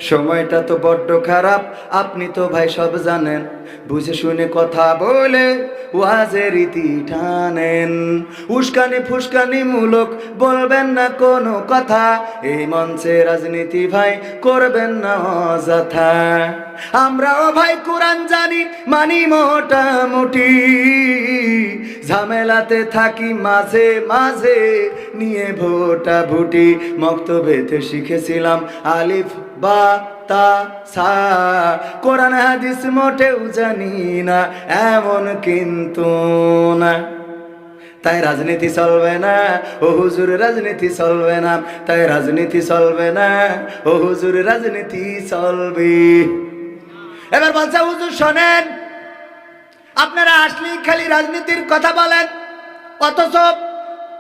সময়টা তো বড্ড খারাপ, আপনি তো ভাই সব জানেন। বুঝে শুনে কথা বলে ওয়াজের রীতি টানেন। উস্কানি ফুসকানি মূলক বলবেন না কোনো কথা, এই মঞ্চে রাজনীতি ভাই করবেন না অযথা। আমরাও ভাই কোরআন জানি, মানি মোটামুটি, ঝামেলাতে থাকি মাঝে মাঝে নিয়ে ভোটা ভুটি। মক্তবেতে শিখেছিলাম আলিফ বা তা সা, কোরআন হাদিস মোটেও জানি না এমন কিন্তু না। তাই রাজনীতি চলবে না ও হুজুর, রাজনীতি চলবে না। তাই রাজনীতি চলবে না ও হুজুর, রাজনীতি চলবে। এবার বলছে হুজুর শোনেন, আপনারা আসলেই খালি রাজনীতির কথা বলেন, অথচ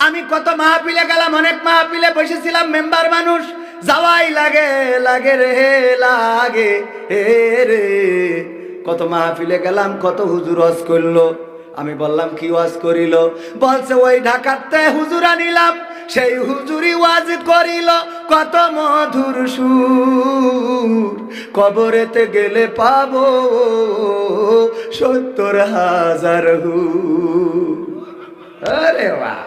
আমি কত মাহফিলে গেলাম, অনেক মাহফিলে বসেছিলাম, মেম্বার মানুষ, যাওয়াই লাগে লাগে রে লাগে রে। কত মাহফিলে গেলাম, কত হুজুর ওয়াজ করলো। আমি বললাম কি ওয়াজ করিল? বলছে ওই ঢাকাতে হুজুর আনিলাম, সেই হুজুরি ওয়াজ করিল কত মধুর সুর। কবরেতে গেলে পাবো ৭০,০০০ হুর। আরে বাহ,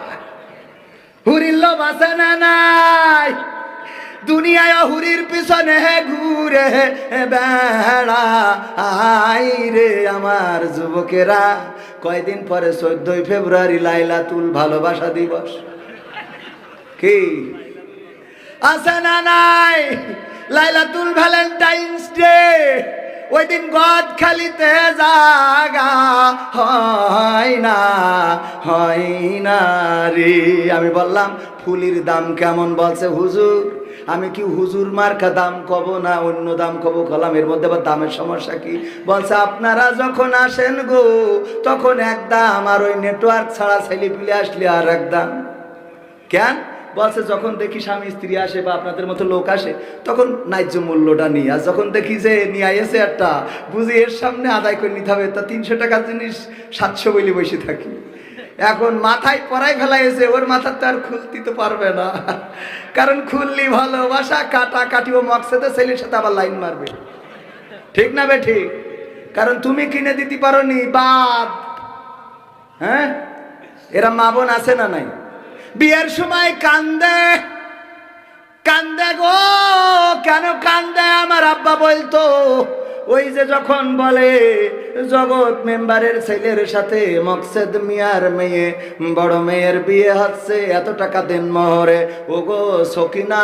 হুরির লোভ আছে না নাই? দুনিয়ায় হুরির পিছনে ঘুরে বেড়া আই রে আমার যুবকেরা। কয়দিন পরে ১৪ই ফেব্রুয়ারি লাইলাতুল ভালোবাসা দিবস, কি আছে না নাই? লাইলাতুল ভ্যালেন্টাইন্স ডে। ওই দিন গদ খালিতে জাগা হয় না রে। আমি বললাম ফুলির দাম কেমন? বলছে হুজুর, আমি কি হুজুর মার্কা দাম কব না অন্য দাম কব? কলাম এর মধ্যে আবার দামের সমস্যা কি? বলছে আপনারা যখন আসেন গো তখন এক দাম, আর ওই নেটওয়ার্ক ছাড়া ছেলে পিলে আসলে আর এক দাম। কেন? বলছে যখন দেখি স্বামী স্ত্রী আসে বা আপনাদের মতো লোক আসে তখন ন্যায্য মূল্যটা নিই, আর যখন দেখি যে নিয়ে আইসে একটা, বুঝি এর সামনে আদায় করে নিতে হবে, তা ৩০০ টাকার জিনিস ৭০০ বলে বসে থাকি। এখন মাথায় পড়াই ফেলাইছে, ওর মাথার তো আর খুলতে তো পারবে না, কারণ খুললি ভালোবাসা কাটা কাটিও মকসেদে ছেলের সাথে আবার লাইন মারবে। ঠিক না বে ঠিক? কারণ তুমি কিনে দিতে পারো নি বাদ। হ্যাঁ, এরা মা বোন আছে না নাই? বিয়ের সময় কান্দে কান্দে গো, কেন কান্দে? আমার আব্বা বলতো, ওই যে যখন বলে জগৎ মেম্বারের ছেলের সাথে মকসেদ মিয়ার মেয়ে, বড় মেয়ের বিয়ে হচ্ছে, এত টাকা দেন মহরে, ও গো সকিনা